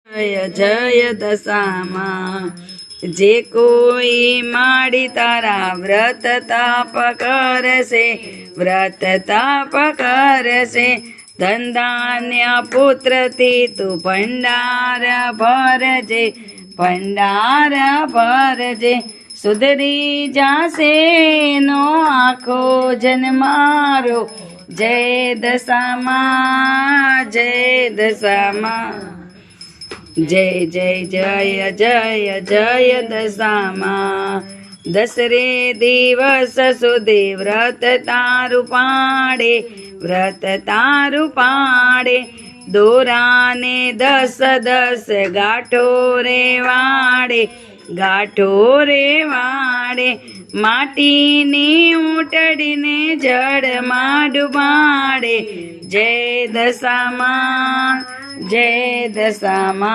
જય જય દશામાં જે કોઈ માડી તારા વ્રત તાપ કરશે, વ્રત તાપ કરશે, ધન ધાન્ય પુત્રથી તું ભંડાર ભરજે, ભંડાર ભરજે. સુધરી જાશે નો આખો જન્મારો, જય દશામાં, જય દશામાં. જય જય જય જય જય દશામાં. દસરે દિવસ સુધી વ્રત તારું પાડે, વ્રત તારું પાડે. દોરાને 10 ગાંઠો રે વાડે, ગાંઠો રે વાડે. માટીની ઊંટડીને જળમાં ડુબાડે, જય દશામાં, જય દશામાં.